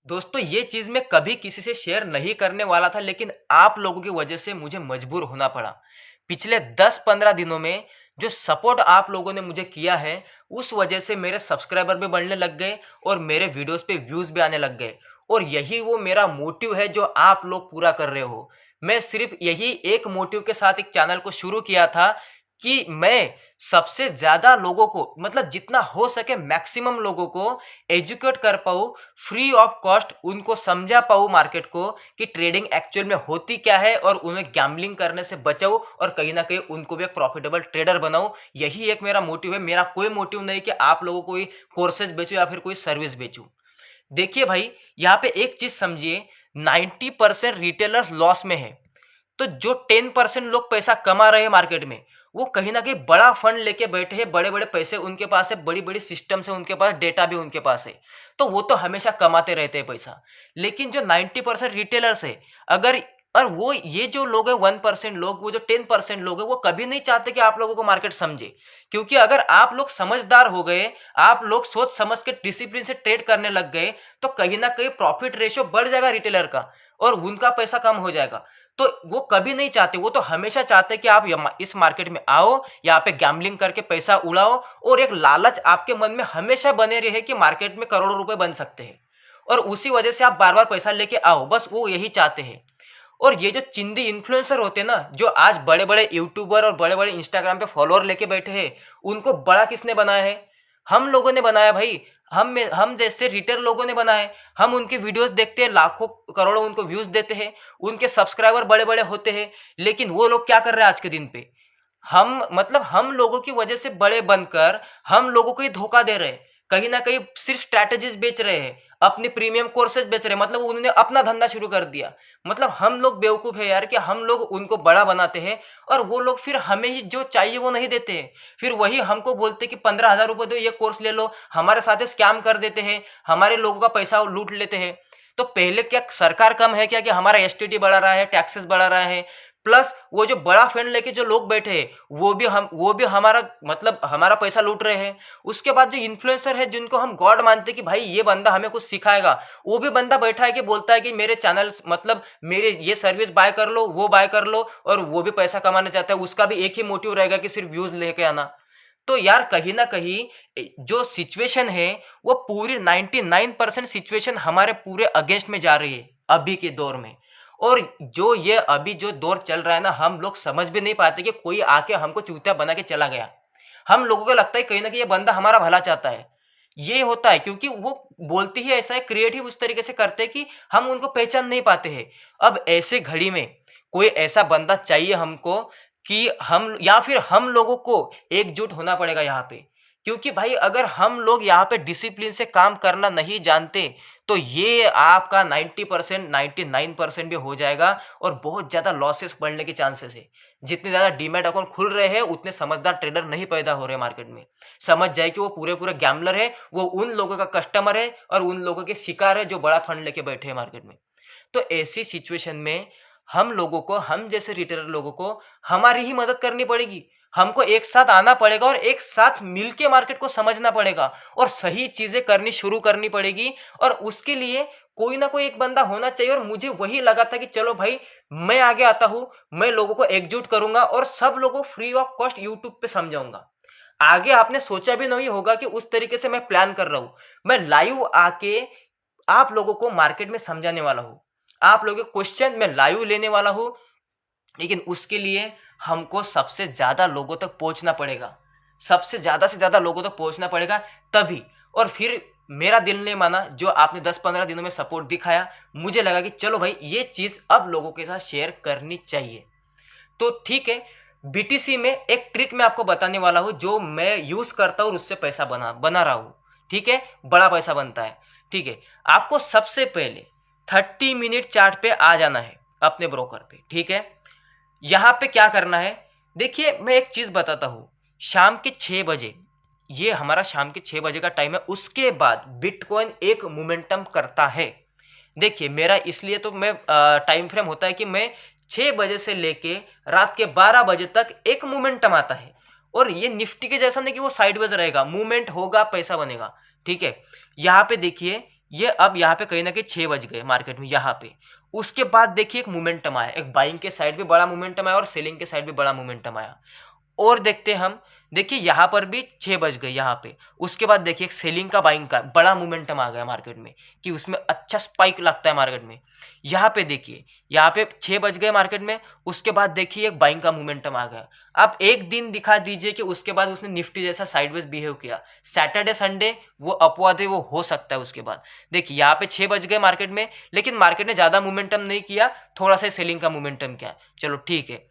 दोस्तों ये चीज़ मैं कभी किसी से शेयर नहीं करने वाला था, लेकिन आप लोगों की वजह से मुझे मजबूर होना पड़ा। पिछले 10-15 दिनों में जो सपोर्ट आप लोगों ने मुझे किया है, उस वजह से मेरे सब्सक्राइबर भी बढ़ने लग गए और मेरे वीडियोस पे व्यूज़ भी आने लग गए। और यही वो मेरा मोटिव है जो आप लोग पूरा कर रहे हो। मैं सिर्फ यही एक मोटिव के साथ एक चैनल को शुरू किया था कि मैं सबसे ज़्यादा लोगों को, मतलब जितना हो सके मैक्सिमम लोगों को एजुकेट कर पाऊँ, फ्री ऑफ कॉस्ट उनको समझा पाऊँ मार्केट को कि ट्रेडिंग एक्चुअल में होती क्या है, और उन्हें गैम्बलिंग करने से बचाऊँ और कहीं ना कहीं उनको भी एक प्रॉफिटेबल ट्रेडर बनाऊँ। यही एक मेरा मोटिव है। मेरा कोई मोटिव नहीं कि आप लोगों को कोई कोर्सेज बेचूँ या फिर कोई सर्विस बेचूँ। देखिए भाई, यहाँ पे एक चीज़ समझिए, 90% रिटेलर्स लॉस में है। तो जो 10% लोग पैसा कमा रहे हैं मार्केट में, वो कहीं ना कहीं बड़ा फंड लेके बैठे हैं, बड़े बड़े पैसे उनके पास है, बड़ी बड़ी सिस्टम है उनके पास, डेटा भी उनके पास है। तो वो तो हमेशा कमाते रहते हैं पैसा। लेकिन जो 90% रिटेलर्स है, अगर और वो ये जो लोग हैं 1% लोग, वो जो 10% लोग हैं, वो कभी नहीं चाहते कि आप लोगों को मार्केट समझे। क्योंकि अगर आप लोग समझदार हो गए, आप लोग सोच समझ के डिसिप्लिन से ट्रेड करने लग गए, तो कहीं ना कहीं प्रॉफिट रेशियो बढ़ जाएगा रिटेलर का और उनका पैसा कम हो जाएगा। तो वो कभी नहीं चाहते, वो तो हमेशा चाहते कि आप इस मार्केट में आओ, यहाँ पे गैम्बलिंग करके पैसा उड़ाओ, और एक लालच आपके मन में हमेशा बने रहे कि मार्केट में करोड़ों रुपए बन सकते हैं, और उसी वजह से आप बार बार पैसा लेके आओ। बस वो यही चाहते हैं। और ये जो चिंदी इन्फ्लुएंसर होते हैं ना, जो आज बड़े बड़े यूट्यूबर और बड़े बड़े इंस्टाग्राम पे फॉलोअर लेके बैठे हैं, उनको बड़ा किसने बनाया है? हम लोगों ने बनाया भाई। हम जैसे रिटेल लोगों ने बनाए। हम उनके वीडियोस देखते हैं, लाखों करोड़ों उनको व्यूज देते हैं, उनके सब्सक्राइबर बड़े बड़े होते हैं। लेकिन वो लोग क्या कर रहे हैं आज के दिन पे? हम लोगों की वजह से बड़े बनकर हम लोगों को ही धोखा दे रहे हैं। कहीं ना कहीं सिर्फ स्ट्रैटेजीज बेच रहे हैं, अपनी प्रीमियम कोर्सेज बेच रहे हैं, मतलब उन्होंने अपना धंधा शुरू कर दिया। मतलब हम लोग बेवकूफ़ है यार कि हम लोग उनको बड़ा बनाते हैं, और वो लोग फिर हमें ही जो चाहिए वो नहीं देते हैं। फिर वही हमको बोलते कि 15,000 रुपये दो, ये कोर्स ले लो, हमारे साथ स्कैम कर देते हैं, हमारे लोगों का पैसा लूट लेते हैं। तो पहले क्या सरकार कम है क्या कि हमारा एसटीटी बढ़ा रहा है, टैक्सेस बढ़ा रहा है, प्लस वो जो बड़ा फंड लेके जो लोग बैठे हैं वो भी हमारा, मतलब हमारा पैसा लूट रहे हैं। उसके बाद जो इन्फ्लुएंसर है, जिनको हम गॉड मानते हैं कि भाई ये बंदा हमें कुछ सिखाएगा, वो भी बंदा बैठा है कि बोलता है कि मेरे चैनल, मतलब मेरे ये सर्विस बाय कर लो, वो बाय कर लो, और वो भी पैसा कमाना चाहता है। उसका भी एक ही मोटिव रहेगा कि सिर्फ व्यूज लेके आना। तो यार कहीं ना कहीं जो सिचुएशन है, वो पूरी 99% सिचुएशन हमारे पूरे अगेंस्ट में जा रही है अभी के दौर में। और जो ये अभी जो दौर चल रहा है ना, हम लोग समझ भी नहीं पाते कि कोई आके हमको चूतिया बना के चला गया। हम लोगों को लगता है कहीं ना कहीं ये बंदा हमारा भला चाहता है। ये होता है क्योंकि वो बोलती ही ऐसा है, क्रिएटिव उस तरीके से करते हैं कि हम उनको पहचान नहीं पाते हैं। अब ऐसे घड़ी में कोई ऐसा बंदा चाहिए हमको, कि हम या फिर हम लोगों को एकजुट होना पड़ेगा यहाँ पे। क्योंकि भाई अगर हम लोग यहाँ पे डिसिप्लिन से काम करना नहीं जानते, तो ये आपका 90% 99% भी हो जाएगा, और बहुत ज़्यादा लॉसेस बढ़ने के चांसेस है। जितने ज़्यादा डीमैट अकाउंट खुल रहे हैं, उतने समझदार ट्रेडर नहीं पैदा हो रहे मार्केट में। समझ जाए कि वो पूरे पूरे गैम्बलर है, वो उन लोगों का कस्टमर है और उन लोगों के शिकार है जो बड़ा फंड लेके बैठे हैं मार्केट में। तो ऐसी सिचुएशन में हम लोगों को, हम जैसे रिटेलर लोगों को हमारी ही मदद करनी पड़ेगी। हमको एक साथ आना पड़ेगा और एक साथ मिलके मार्केट को समझना पड़ेगा और सही चीजें करनी शुरू करनी पड़ेगी। और उसके लिए कोई ना कोई एक बंदा होना चाहिए। और मुझे वही लगा था कि चलो भाई, मैं आगे आता हूं, मैं लोगों को एकजुट करूंगा और सब लोगों को फ्री ऑफ कॉस्ट यूट्यूब पे समझाऊंगा। आगे आपने सोचा भी नहीं होगा कि उस तरीके से मैं प्लान कर रहा हूं। मैं लाइव आके आप लोगों को मार्केट में समझाने वाला हूं, आप लोगों के क्वेश्चन मैं लाइव लेने वाला हूं। लेकिन उसके लिए हमको सबसे ज्यादा लोगों तक पहुंचना पड़ेगा, सबसे ज्यादा से ज्यादा लोगों तक पहुंचना पड़ेगा तभी। और फिर मेरा दिल ने माना, जो आपने 10-15 दिनों में सपोर्ट दिखाया, मुझे लगा कि चलो भाई ये चीज अब लोगों के साथ शेयर करनी चाहिए। तो ठीक है, बीटीसी में एक ट्रिक मैं आपको बताने वाला हूं, जो मैं यूज करता हूं और उससे पैसा बना रहा हूं। ठीक है, बड़ा पैसा बनता है। ठीक है, आपको सबसे पहले 30 मिनट चार्ट पे आ जाना है अपने ब्रोकर पे। ठीक है, यहां पे क्या करना है, देखिए मैं एक चीज बताता हूं। शाम के 6 बजे, ये हमारा शाम के 6 बजे का टाइम है, उसके बाद बिटकॉइन एक मोमेंटम करता है। देखिए मेरा इसलिए तो मैं टाइम फ्रेम होता है कि मैं 6 बजे से लेके रात के 12 बजे तक एक मोमेंटम आता है। और ये निफ्टी के जैसा नहीं कि वो साइडवेज रहेगा, मूवमेंट होगा, पैसा बनेगा। ठीक है, यहाँ पे देखिए, ये अब यहाँ पे कहीं ना कहीं 6 बज गए मार्केट में यहाँ पे। उसके बाद देखिए एक मोमेंटम आया, एक बाइंग के साइड भी बड़ा मोमेंटम आया और सेलिंग के साइड भी बड़ा मोमेंटम आया। और देखते हम, देखिए यहाँ पर भी 6 बज गए यहाँ पे। उसके बाद देखिए एक सेलिंग का बाइंग का बड़ा मोमेंटम आ गया मार्केट में कि उसमें अच्छा स्पाइक लगता है मार्केट में। यहाँ पे देखिए, यहाँ पे 6 बज गए मार्केट में। उसके बाद देखिए एक बाइंग का मोमेंटम आ गया। अब एक दिन दिखा दीजिए कि उसके बाद उसने निफ्टी जैसा साइडवेज बिहेव किया। सैटरडे संडे वो अपवाद है, वो हो सकता है। उसके बाद देखिए यहाँ पे 6 बज गए मार्केट में, लेकिन मार्केट ने ज़्यादा मोमेंटम नहीं किया, थोड़ा सा सेलिंग का मोमेंटम किया, चलो ठीक है।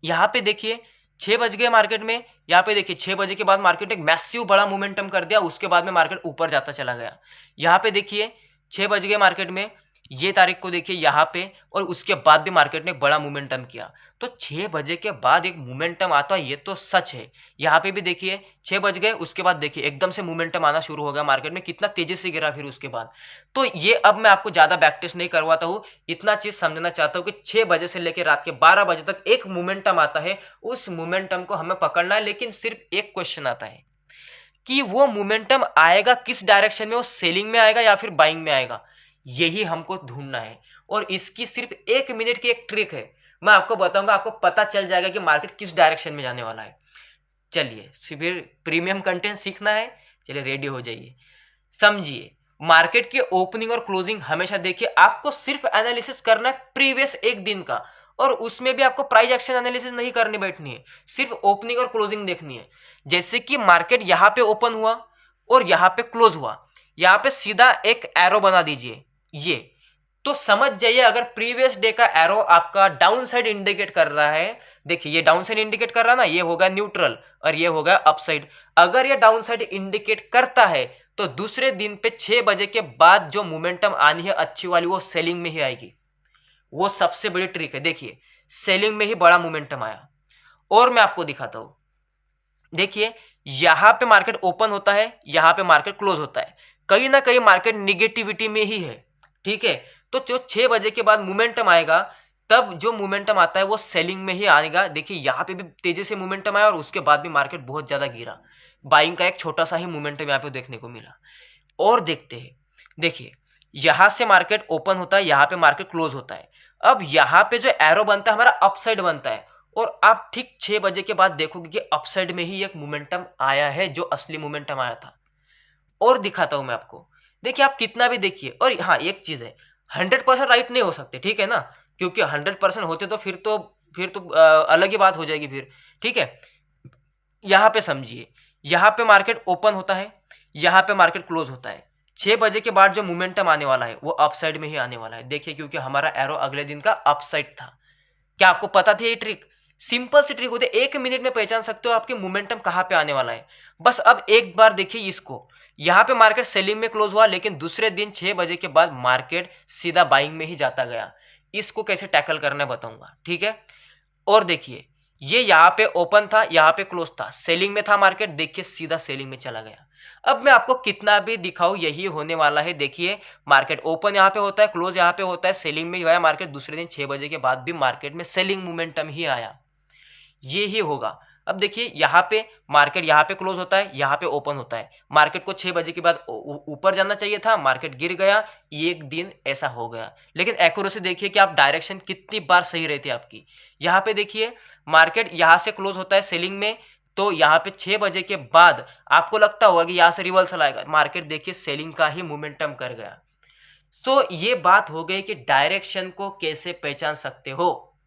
यहाँ पे देखिए 6 बज गए मार्केट में। यहाँ पे देखिए 6 बजे के बाद मार्केट ने एक मैसिव बड़ा मोमेंटम कर दिया, उसके बाद में मार्केट ऊपर जाता चला गया। यहाँ पे देखिए 6 बज गए मार्केट में, ये तारीख को देखिए यहाँ पे, और उसके बाद भी मार्केट ने एक बड़ा मोमेंटम किया। तो 6 बजे के बाद एक मोमेंटम आता है, ये तो सच है। यहाँ पे भी देखिए 6 बज गए, उसके बाद देखिए एकदम से मोमेंटम आना शुरू हो गया मार्केट में, कितना तेजी से गिरा फिर उसके बाद। तो ये अब मैं आपको ज़्यादा बैक टेस्ट नहीं करवाता हूँ, इतना चीज़ समझना चाहता हूँ कि 6 बजे से लेकर रात के 12 बजे तक एक मोमेंटम आता है, उस मोमेंटम को हमें पकड़ना है। लेकिन सिर्फ एक क्वेश्चन आता है कि वो मोमेंटम आएगा किस डायरेक्शन में, वो सेलिंग में आएगा या फिर बाइंग में आएगा, यही हमको ढूंढना है। और इसकी सिर्फ 1 मिनट की एक ट्रिक है, मैं आपको बताऊंगा, आपको पता चल जाएगा कि मार्केट किस डायरेक्शन में जाने वाला है। चलिए, फिर प्रीमियम कंटेंट सीखना है, चलिए रेडी हो जाइए। समझिए, मार्केट की ओपनिंग और क्लोजिंग हमेशा देखिए, आपको सिर्फ एनालिसिस करना है प्रीवियस एक दिन का, और उसमें भी आपको प्राइस एक्शन एनालिसिस नहीं करनी बैठनी है, सिर्फ ओपनिंग और क्लोजिंग देखनी है। जैसे कि मार्केट यहाँ पे ओपन हुआ और यहाँ पे क्लोज हुआ, यहाँ पे सीधा एक एरो बना दीजिए, ये तो समझ जाइए अगर प्रीवियस डे का एरो आपका डाउन साइड इंडिकेट कर रहा है, देखिए ये डाउन साइड इंडिकेट कर रहा है ना, ये होगा न्यूट्रल और ये होगा अपसाइड। अगर ये डाउन साइड इंडिकेट करता है तो दूसरे दिन पे 6 बजे के बाद जो मोमेंटम आनी है अच्छी वाली, वो सेलिंग में ही आएगी। वो सबसे बड़ी ट्रिक है। देखिए सेलिंग में ही बड़ा मोमेंटम आया। और मैं आपको दिखाता हूं, देखिए यहां पे मार्केट ओपन होता है, यहां पे मार्केट क्लोज होता है, कहीं ना कहीं मार्केट निगेटिविटी में ही है, ठीक है। तो जो 6 बजे के बाद मोमेंटम आएगा, तब जो मोमेंटम आता है वो सेलिंग में ही आएगा। देखिए यहाँ पे भी तेजी से मोमेंटम आया और उसके बाद भी मार्केट बहुत ज्यादा गिरा, बाइंग का एक छोटा सा ही मोमेंटम यहाँ पे देखने को मिला। और देखते हैं, देखिए यहां से मार्केट ओपन होता है, यहाँ पे मार्केट क्लोज होता है। अब यहाँ पे जो एरो बनता है हमारा अपसाइड बनता है, और आप ठीक 6 बजे के बाद देखोगे कि अपसाइड में ही एक मोमेंटम आया है, जो असली मोमेंटम आया था। और दिखाता हूं मैं आपको, देखिए आप कितना भी देखिए। और हाँ एक चीज है, 100% राइट नहीं हो सकते, ठीक है ना, क्योंकि 100% होते तो फिर तो अलग ही बात हो जाएगी फिर, ठीक है। यहाँ पे समझिए, यहाँ पे मार्केट ओपन होता है, यहाँ पे मार्केट क्लोज होता है। 6 बजे के बाद जो मोमेंटम आने वाला है वो अपसाइड में ही आने वाला है। देखिए क्योंकि हमारा एरो अगले दिन का अपसाइड था। क्या आपको पता थी ये ट्रिक? सिंपल सी ट्रिक होती है, 1 मिनट में पहचान सकते हो आपके मोमेंटम कहाँ पे आने वाला है। बस अब एक बार देखिए इसको, यहाँ पे मार्केट सेलिंग में क्लोज हुआ, लेकिन दूसरे दिन 6 बजे के बाद मार्केट सीधा बाइंग में ही जाता गया। इसको कैसे टैकल करना है बताऊंगा, ठीक है। और देखिए ये यहाँ पे ओपन था, यहाँ पे क्लोज था, सेलिंग में था मार्केट, देखिए सीधा सेलिंग में चला गया। अब मैं आपको कितना भी दिखाऊं यही होने वाला है। देखिए मार्केट ओपन यहाँ पे होता है, क्लोज यहाँ पे होता है, सेलिंग में गया मार्केट, दूसरे दिन 6 बजे के बाद भी मार्केट में सेलिंग मोमेंटम ही आया, ये ही होगा। अब देखिए यहाँ पे मार्केट यहाँ पे क्लोज होता है, यहाँ पे ओपन होता है, मार्केट को 6 बजे के बाद ऊपर जाना चाहिए था, मार्केट गिर गया, एक दिन ऐसा हो गया। लेकिन एक्यूरेसी देखिए कि आप डायरेक्शन कितनी बार सही रहती है आपकी। यहाँ पे देखिए मार्केट यहाँ से क्लोज होता है सेलिंग में, तो यहाँ पे 6 बजे के बाद आपको लगता होगा कि यहाँ से रिवर्सल आएगा, मार्केट देखिए सेलिंग का ही मोमेंटम कर गया। तो ये बात हो गई कि डायरेक्शन को कैसे पहचान सकते हो,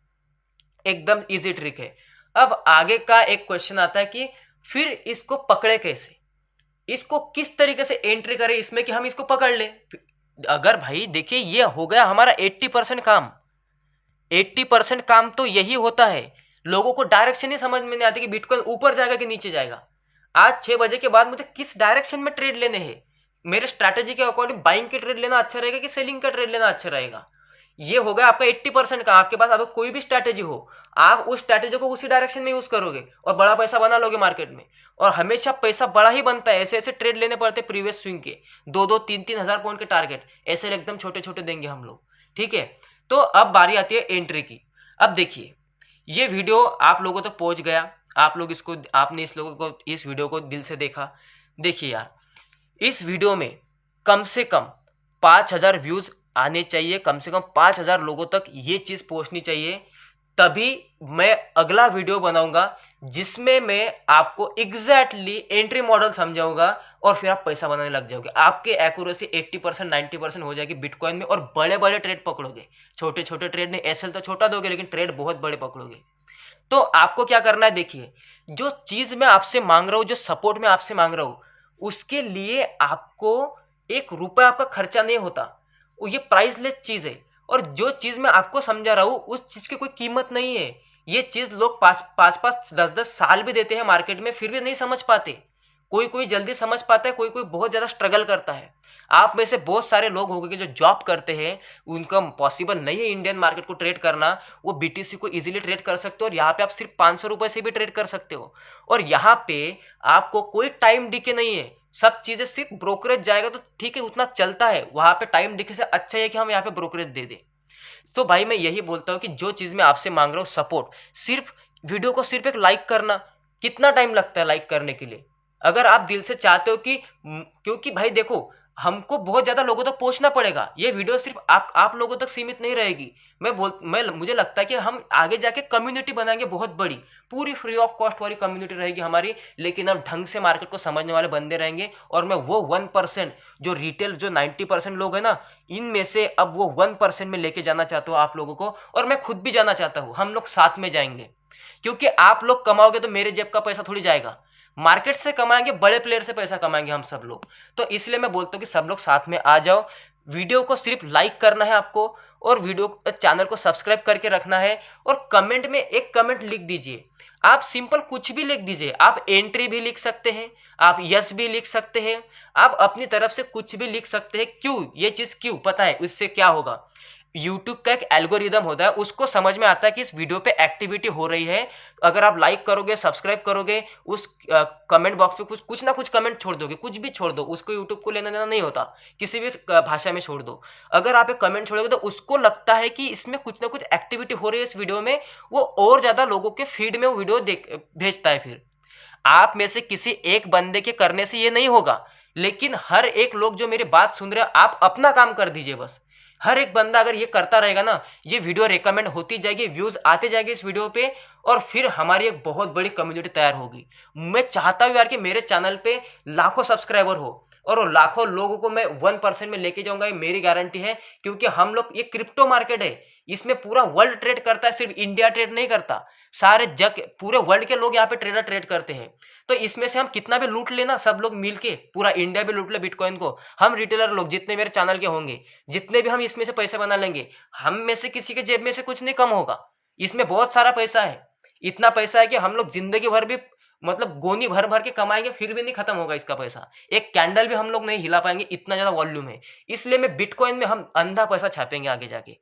एकदम इजी ट्रिक है। अब आगे का एक क्वेश्चन आता है कि फिर इसको पकड़े कैसे, इसको किस तरीके से एंट्री करें इसमें कि हम इसको पकड़ लें। अगर भाई देखिए ये हो गया हमारा 80% काम, 80% काम तो यही होता है। लोगों को डायरेक्शन ही समझ में नहीं आती कि बिटकॉइन ऊपर जाएगा कि नीचे जाएगा। आज 6 बजे के बाद मुझे किस डायरेक्शन में ट्रेड लेने हैं, मेरे स्ट्रैटेजी के अकॉर्डिंग बाइंग के ट्रेड लेना अच्छा रहेगा कि सेलिंग का ट्रेड लेना अच्छा रहेगा। ये होगा आपका 80% का। आपके पास अगर कोई भी स्ट्रैटेजी हो, आप उस स्ट्रैटेजी को उसी डायरेक्शन में यूज करोगे और बड़ा पैसा बना लोगे मार्केट में। और हमेशा पैसा बड़ा ही बनता है, ऐसे ऐसे ट्रेड लेने पड़ते प्रीवियस स्विंग के 2-3 हजार पॉइंट के टारगेट, ऐसे एकदम छोटे छोटे देंगे हम लोग, ठीक है। तो अब बारी आती है एंट्री की। अब देखिए ये वीडियो आप लोगों तक पहुंच गया, आप लोग इसको, आपने इस वीडियो को दिल से देखा। देखिए यार, इस वीडियो में कम से कम 5000 व्यूज आने चाहिए, कम से कम 5000 लोगों तक ये चीज पहुंचनी चाहिए, तभी मैं अगला वीडियो बनाऊंगा जिसमें मैं आपको एग्जैक्टली एंट्री मॉडल समझाऊंगा और फिर आप पैसा बनाने लग जाओगे। आपकी एक्यूरेसी 80% 90% हो जाएगी बिटकॉइन में, और बड़े बड़े ट्रेड पकड़ोगे। छोटे छोटे ट्रेड नहीं, एसएल तो छोटा दोगे लेकिन ट्रेड बहुत बड़े पकड़ोगे। तो आपको क्या करना है, देखिए जो चीज मैं आपसे मांग रहा हूं, जो सपोर्ट मैं आपसे मांग रहा हूं, उसके लिए आपको 1 रुपया आपका खर्चा नहीं होता। वो ये प्राइसलेस चीज है। और जो चीज मैं आपको समझा रहा हूं उस चीज की कोई कीमत नहीं है। ये चीज लोग 5-5 10-10 साल भी देते हैं मार्केट में, फिर भी नहीं समझ पाते। कोई कोई जल्दी समझ पाता है, कोई कोई बहुत ज्यादा स्ट्रगल करता है। आप में से बहुत सारे लोग होंगे जो जॉब करते हैं, उनका पॉसिबल नहीं है इंडियन मार्केट को ट्रेड करना, वो बीटीसी को इजीली ट्रेड कर सकते हो, और यहाँ पे आप सिर्फ 500 रुपए से भी ट्रेड कर सकते हो। और यहाँ पे आपको कोई टाइम डिके नहीं है, सब चीजें सिर्फ ब्रोकरेज जाएगा तो ठीक है, उतना चलता है। वहां पे टाइम डिके से अच्छा है कि हम यहाँ पे ब्रोकरेज दे दें। तो भाई मैं यही बोलता हूँ कि जो चीज मैं आपसे मांग रहा हूँ सपोर्ट, सिर्फ वीडियो को सिर्फ एक लाइक करना। कितना टाइम लगता है लाइक करने के लिए? अगर आप दिल से चाहते हो कि क्योंकि भाई देखो, हमको बहुत ज्यादा लोगों तक पहुंचना पड़ेगा। ये वीडियो सिर्फ आप लोगों तक सीमित नहीं रहेगी। मैं मुझे लगता है कि हम आगे जाके कम्युनिटी बनाएंगे बहुत बड़ी, पूरी फ्री ऑफ कॉस्ट वाली कम्युनिटी रहेगी हमारी, लेकिन हम ढंग से मार्केट को समझने वाले बंदे रहेंगे। और मैं वो 1% जो रिटेल, जो 90% लोग हैं ना, इनमें से अब वो 1% में लेके जाना चाहता हूँ आप लोगों को, और मैं खुद भी जाना चाहता हूँ। हम लोग साथ में जाएंगे, क्योंकि आप लोग कमाओगे तो मेरे जेब का पैसा थोड़ी जाएगा, मार्केट से कमाएंगे, बड़े प्लेयर से पैसा कमाएंगे हम सब लोग। तो इसलिए मैं बोलता हूँ कि सब लोग साथ में आ जाओ। वीडियो को सिर्फ लाइक करना है आपको, और वीडियो चैनल को सब्सक्राइब करके रखना है, और कमेंट में एक कमेंट लिख दीजिए। आप सिंपल कुछ भी लिख दीजिए, आप एंट्री भी लिख सकते हैं, आप यस भी लिख सकते हैं, आप अपनी तरफ से कुछ भी लिख सकते हैं। क्यों ये चीज क्यों पता है? उससे क्या होगा, यूट्यूब का एक एल्गोरिदम होता है, उसको समझ में आता है कि इस वीडियो पे एक्टिविटी हो रही है। अगर आप लाइक करोगे, सब्सक्राइब करोगे, उस कमेंट बॉक्स पे कुछ कुछ ना कुछ कमेंट छोड़ दोगे, कुछ भी छोड़ दो, उसको यूट्यूब को लेना देना नहीं होता, किसी भी भाषा में छोड़ दो। अगर आप एक कमेंट छोड़ोगे तो उसको लगता है कि इसमें कुछ ना कुछ एक्टिविटी हो रही है इस वीडियो में, वो और ज्यादा लोगों के फीड में वो वीडियो भेजता है। फिर आप में से किसी एक बंदे के करने से ये नहीं होगा, लेकिन हर एक लोग जो मेरी बात सुन रहे हैं, आप अपना काम कर दीजिए बस। हर एक बंदा अगर ये करता रहेगा ना, ये वीडियो रिकमेंड होती जाएगी, व्यूज आते जाएंगे इस वीडियो पे, और फिर हमारी एक बहुत बड़ी कम्युनिटी तैयार होगी। मैं चाहता हूँ यार कि मेरे चैनल पे लाखों सब्सक्राइबर हो, और वो लाखों लोगों को मैं 1% में लेके जाऊंगा, ये मेरी गारंटी है। क्योंकि हम लोग, ये क्रिप्टो मार्केट है, इसमें पूरा वर्ल्ड ट्रेड करता है, सिर्फ इंडिया ट्रेड नहीं करता, सारे जग, पूरे वर्ल्ड के लोग यहाँ पे ट्रेड करते हैं। तो इसमें से हम कितना भी लूट लेना, सब लोग मिलके, पूरा इंडिया भी लूट ले बिटकॉइन को, हम रिटेलर लोग जितने मेरे चैनल के होंगे, जितने भी हम इसमें से पैसे बना लेंगे, हम में से किसी के जेब में से कुछ नहीं कम होगा। इसमें बहुत सारा पैसा है, इतना पैसा है कि हम लोग जिंदगी भर भी, मतलब गोनी भर भर के कमाएंगे, फिर भी नहीं खत्म होगा इसका पैसा। एक कैंडल भी हम लोग नहीं हिला पाएंगे, इतना ज्यादा वॉल्यूम है। इसलिए मैं बिटकॉइन में हम अंधा पैसा छापेंगे आगे जाके,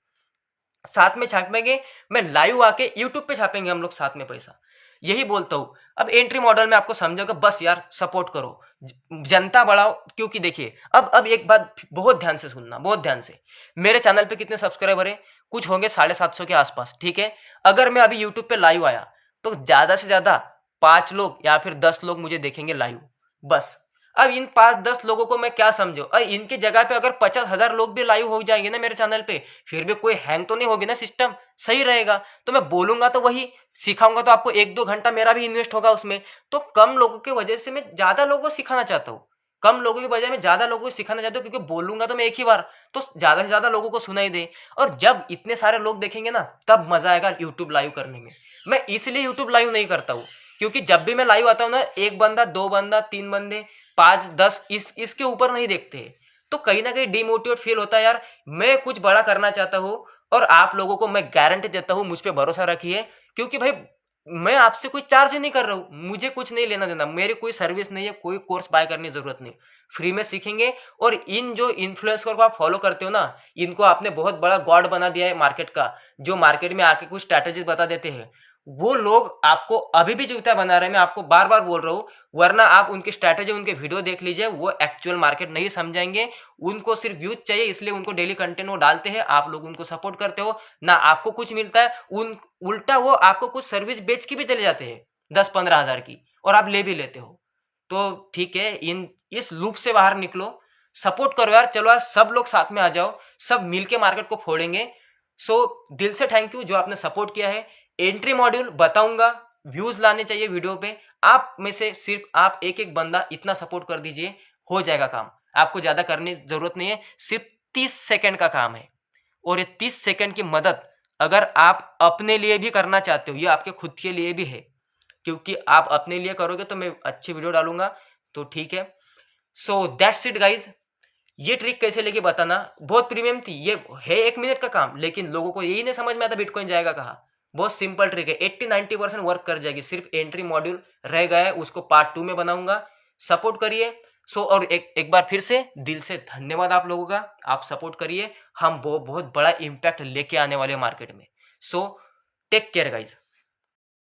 साथ में छापेंगे। मैं लाइव आके यूट्यूब पे छापेंगे हम लोग साथ में पैसा। यही बोलता हूँ। अब एंट्री मॉडल में आपको समझाऊंगा, बस यार सपोर्ट करो, जनता बढ़ाओ। क्योंकि देखिए, अब एक बात बहुत ध्यान से सुनना, बहुत ध्यान से। मेरे चैनल पे कितने सब्सक्राइबर है? कुछ होंगे 750 के आसपास, ठीक है। अगर मैं अभी यूट्यूब पे लाइव आया तो ज्यादा से ज्यादा 5 लोग या फिर 10 लोग मुझे देखेंगे लाइव, बस। अब इन 5-10 लोगों को मैं क्या समझो, और इनके जगह पे अगर 50,000 लोग भी लाइव हो जाएंगे ना मेरे चैनल पे, फिर भी कोई हैंग तो नहीं होगी ना, सिस्टम सही रहेगा। तो मैं बोलूंगा तो वही, सिखाऊंगा तो आपको 1-2 घंटा मेरा भी इन्वेस्ट होगा उसमें। तो कम लोगों की वजह से मैं ज्यादा लोगों को सिखाना चाहता हूँ, कम लोगों की बजाय मैं ज्यादा लोगों को सिखाना चाहता हूँ, क्योंकि बोलूंगा तो मैं एक ही बार, तो ज्यादा से ज्यादा लोगों को सुनाई दे। और जब इतने सारे लोग देखेंगे ना, तब मजा आएगा यूट्यूब लाइव करने में। मैं इसलिए यूट्यूब लाइव नहीं करता हूँ, क्योंकि जब भी मैं लाइव आता हूँ ना, 1 बंदा, 2 बंदा, 3 बंदे, 5-10, इसके ऊपर नहीं देखते हैं। तो कहीं ना कहीं डिमोटिवेट फील होता है यार। मैं कुछ बड़ा करना चाहता हूँ, और आप लोगों को मैं गारंटी देता हूँ, मुझ पे भरोसा रखिए। क्योंकि भाई मैं आपसे कोई चार्ज नहीं कर रहा हूँ, मुझे कुछ नहीं लेना देना, मेरी कोई सर्विस नहीं है, कोई कोर्स बाय करने की जरूरत नहीं, फ्री में सीखेंगे। और इन जो इन्फ्लुएंसर को आप फॉलो करते हो ना, इनको आपने बहुत बड़ा गॉड बना दिया है मार्केट का, जो मार्केट में आके कुछ स्ट्रैटेजी बता देते हैं। वो लोग आपको अभी भी जूता बना रहे हैं, मैं आपको बार बार बोल रहा हूँ। वरना आप उनकी स्ट्रैटेजी, उनके वीडियो देख लीजिए, वो एक्चुअल मार्केट नहीं समझाएंगे। उनको सिर्फ व्यूज चाहिए, इसलिए उनको डेली कंटेंट वो डालते हैं, आप लोग उनको सपोर्ट करते हो ना, आपको कुछ मिलता है। उल्टा वो आपको कुछ सर्विस बेच के भी चले जाते हैं 10-15 हज़ार की, और आप ले भी लेते हो। तो ठीक है, इस लूप से बाहर निकलो, सपोर्ट करो यार, चलो यार सब लोग साथ में आ जाओ, सब मिलके मार्केट को फोड़ेंगे। सो दिल से थैंक यू जो आपने सपोर्ट किया है। एंट्री मॉड्यूल बताऊंगा, व्यूज लाने चाहिए वीडियो पे, आप में से सिर्फ आप एक एक बंदा इतना सपोर्ट कर दीजिए, हो जाएगा काम। आपको ज्यादा करने की जरूरत नहीं है, सिर्फ 30 सेकंड का काम है। और ये 30 सेकंड की मदद अगर आप अपने लिए भी करना चाहते हो, ये आपके खुद के लिए भी है, क्योंकि आप अपने लिए करोगे तो मैं अच्छी वीडियो डालूंगा, तो ठीक है। So that's it guys. ये ट्रिक कैसे लेके बताना, बहुत प्रीमियम थी, ये है 1 मिनट का काम, लेकिन लोगों को यही नहीं समझ में आता बिटकॉइन जाएगा कहाँ। बहुत सिंपल ट्रिक है, 80-90% वर्क कर जाएगी। सिर्फ एंट्री मॉड्यूल रह गया है, उसको पार्ट 2 में बनाऊंगा। सपोर्ट करिए। सो और एक बार फिर से दिल से धन्यवाद आप लोगों का, आप सपोर्ट करिए। हम बहुत बड़ा इम्पैक्ट लेके आने वाले मार्केट में। So take care guys.